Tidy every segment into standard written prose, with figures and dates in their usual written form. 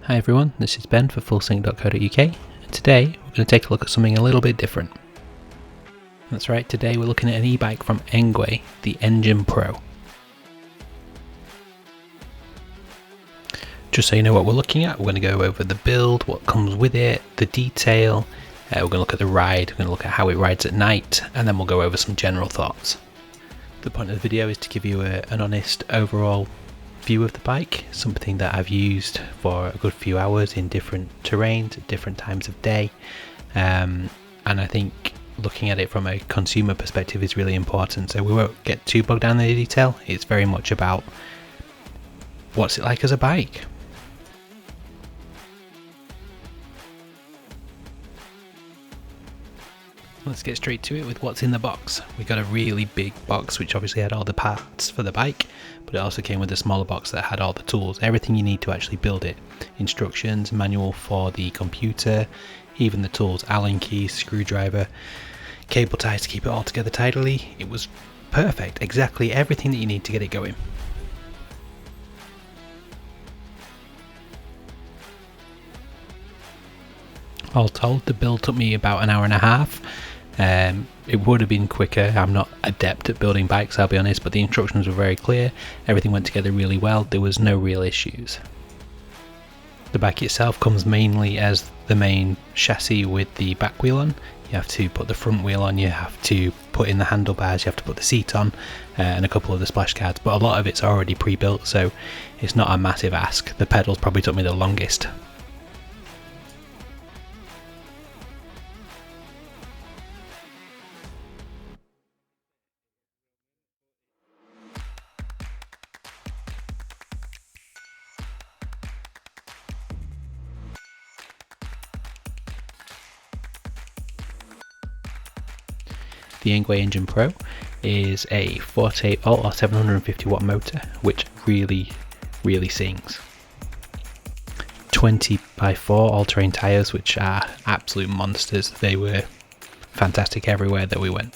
Hi everyone, this is Ben for fullsync.co.uk, and today we're going to take a look at something a little bit different. That's right, today we're looking at an e-bike from ENGWE, the Engine Pro. Just so you know what we're looking at, we're going to go over the build, what comes with it, the detail, we're going to look at the ride, we're going to look at how it rides at night, and then we'll go over some general thoughts. The point of the video is to give you an honest overall view of the bike, something that I've used for a good few hours in different terrains at different times of day, and I think looking at it from a consumer perspective is really important, so we won't get too bogged down in the detail. It's very much about what's it like as a bike. Let's get straight to it with what's in the box. We got a really big box which obviously had all the parts for the bike, but it also came with a smaller box that had all the tools, everything you need to actually build it. Instructions, manual for the computer, even the tools, Allen keys, screwdriver, cable ties to keep it all together tidily. It was perfect, exactly everything that you need to get it going. All told, the build took me about an hour and a half. It would have been quicker. I'm not adept at building bikes, I'll be honest, but the instructions were very clear. Everything went together really well. There was no real issues. The bike itself comes mainly as the main chassis with the back wheel on. You have to put the front wheel on, you have to put in the handlebars, you have to put the seat on, and a couple of the splash guards, but a lot of it's already pre-built, so it's not a massive ask. The pedals probably took me the longest. The ENGWE Engine Pro is a 48 volt or 750 watt motor, which really sings. 20x4 all-terrain tyres, which are absolute monsters. They were fantastic everywhere that we went.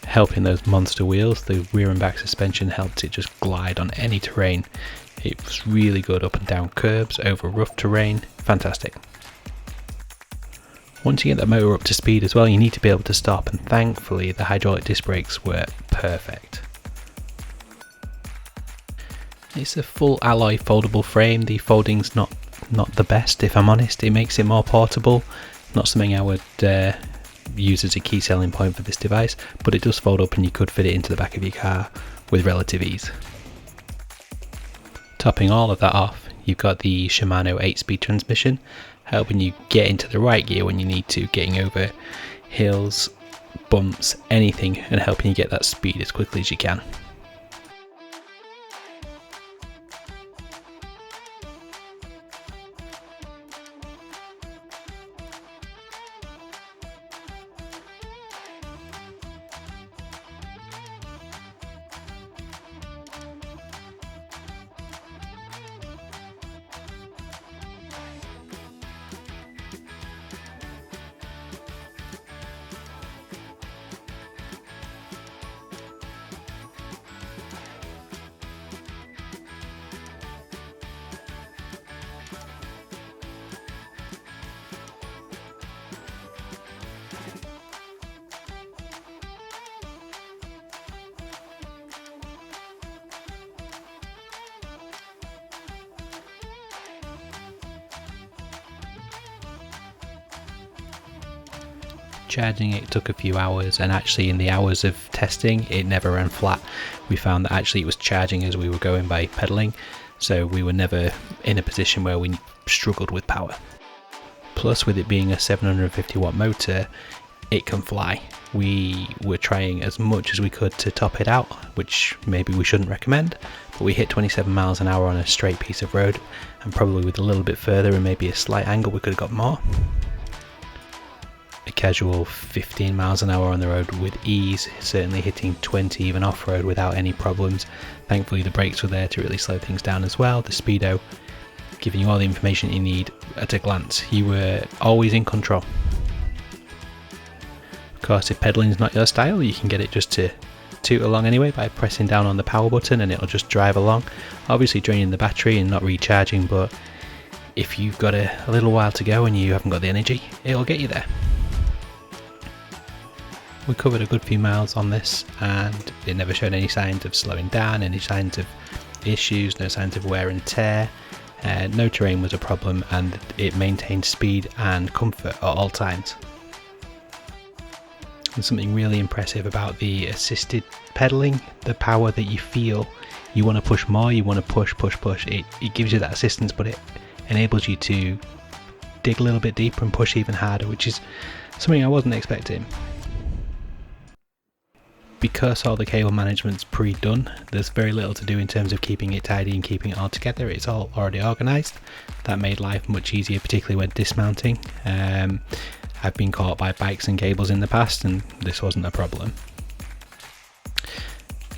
Helping those monster wheels, the rear and back suspension helped it just glide on any terrain. It was really good up and down curbs, over rough terrain, fantastic. Once you get that motor up to speed as well, you need to be able to stop, and thankfully the hydraulic disc brakes were perfect. It's a full alloy foldable frame. The folding's not the best, if I'm honest. It makes it more portable, not something I would use as a key selling point for this device, but it does fold up and you could fit it into the back of your car with relative ease. Topping all of that off, you've got the Shimano 8-speed transmission, helping you get into the right gear when you need to, getting over hills, bumps, anything, and helping you get that speed as quickly as you can. Charging it took a few hours, and actually in the hours of testing it never ran flat. We found that actually it was charging as we were going by pedaling, so we were never in a position where we struggled with power. Plus, with it being a 750 watt motor, it can fly. We were trying as much as we could to top it out, which maybe we shouldn't recommend, but we hit 27 miles an hour on a straight piece of road, and probably with a little bit further and maybe a slight angle we could have got more. A casual 15 miles an hour on the road with ease, certainly hitting 20 even off-road without any problems. Thankfully the brakes were there to really slow things down as well, the speedo giving you all the information you need at a glance. You were always in control. Of course, if pedaling is not your style, you can get it just to toot along anyway by pressing down on the power button and it'll just drive along, obviously draining the battery and not recharging, but if you've got a little while to go and you haven't got the energy, it'll get you there. We covered a good few miles on this and it never showed any signs of slowing down, any signs of issues, no signs of wear and tear. No terrain was a problem and it maintained speed and comfort at all times. And something really impressive about the assisted pedaling, the power that you feel. You want to push more, you want to push. It gives you that assistance, but it enables you to dig a little bit deeper and push even harder, which is something I wasn't expecting. Because all the cable management's pre-done, there's very little to do in terms of keeping it tidy and keeping it all together. It's all already organised. That made life much easier, particularly when dismounting. I've been caught by bikes and cables in the past and this wasn't a problem.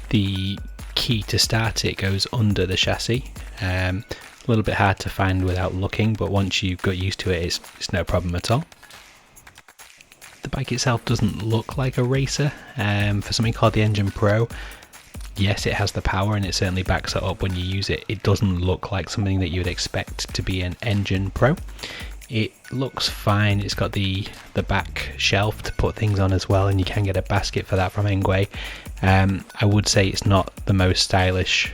The key to start it goes under the chassis. A little bit hard to find without looking, but once you've got used to it, it's no problem at all. The bike itself doesn't look like a racer. For something called the Engine Pro, yes, it has the power and it certainly backs it up when you use it. It doesn't look like something that you would expect to be an Engine Pro. It looks fine. It's got the back shelf to put things on as well, and you can get a basket for that from ENGWE. I would say it's not the most stylish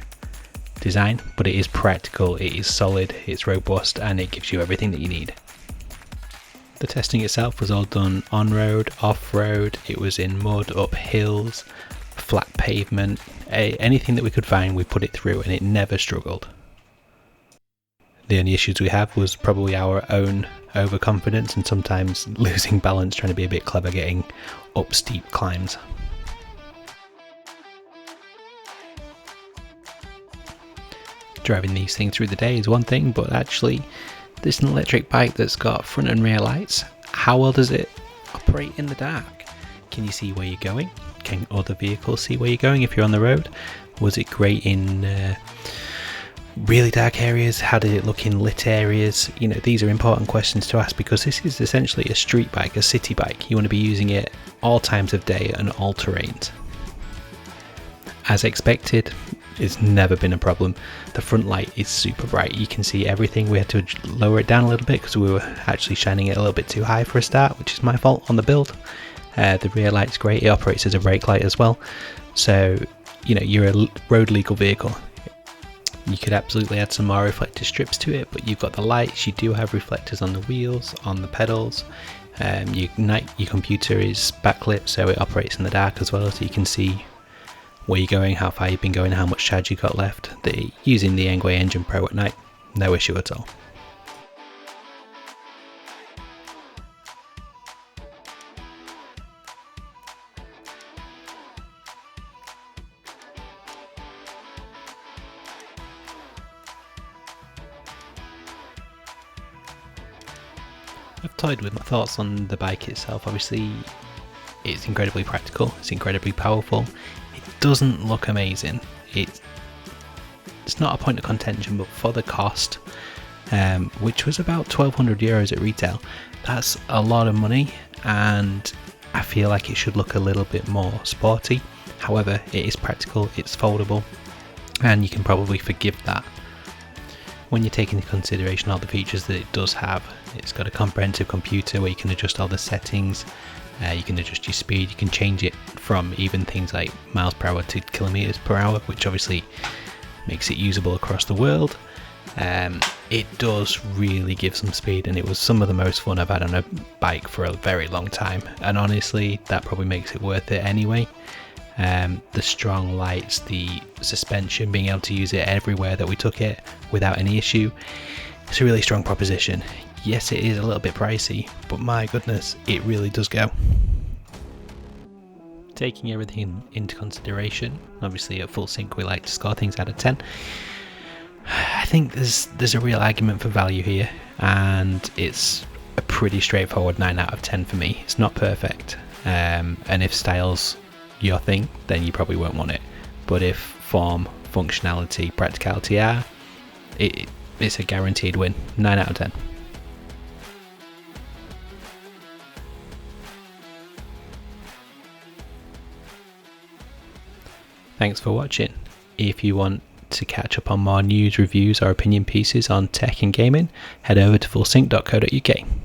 design, but it is practical, it is solid, it's robust, and it gives you everything that you need. The testing itself was all done on-road, off-road. It was in mud, up hills, flat pavement, anything that we could find we put it through and it never struggled. The only issues we have was probably our own overconfidence and sometimes losing balance trying to be a bit clever getting up steep climbs. Driving these things through the day is one thing, but actually this is an electric bike that's got front and rear lights. How well does it operate in the dark? Can you see where you're going? Can other vehicles see where you're going if you're on the road? Was it great in really dark areas? How did it look in lit areas? You know, these are important questions to ask because this is essentially a street bike, a city bike. You want to be using it all times of day and all terrains. As expected, it's never been a problem. The front light is super bright. You can see everything. We had to lower it down a little bit because we were actually shining it a little bit too high for a start, which is my fault on the build. The rear light's great. It operates as a brake light as well. So, you know, you're a road legal vehicle. You could absolutely add some more reflector strips to it, but you've got the lights. You do have reflectors on the wheels, on the pedals. Your computer is backlit, so it operates in the dark as well, so you can see where you're going, how far you've been going, how much charge you got left. Using the ENGWE Engine Pro at night, no issue at all. I've toyed with my thoughts on the bike itself. Obviously, it's incredibly practical, it's incredibly powerful. It doesn't look amazing. It's not a point of contention, but for the cost, which was about €1,200 at retail, that's a lot of money, and I feel like it should look a little bit more sporty. However, it is practical, it's foldable, and you can probably forgive that. When you take into consideration all the features that it does have, it's got a comprehensive computer where you can adjust all the settings, you can adjust your speed, you can change it from even things like miles per hour to kilometers per hour, which obviously makes it usable across the world. It does really give some speed, and it was some of the most fun I've had on a bike for a very long time, and honestly that probably makes it worth it anyway. The strong lights, the suspension, being able to use it everywhere that we took it without any issue, it's a really strong proposition. Yes, it is a little bit pricey, but my goodness, it really does go. Taking everything into consideration, obviously at full sync we like to score things out of 10. I think there's a real argument for value here, and it's a pretty straightforward 9 out of 10 for me. It's not perfect, and if style's your thing, then you probably won't want it. But if form, functionality, practicality are, it's a guaranteed win. 9 out of 10. Thanks for watching. If you want To catch up on more news, reviews or opinion pieces on tech and gaming, head over to fullsync.co.uk.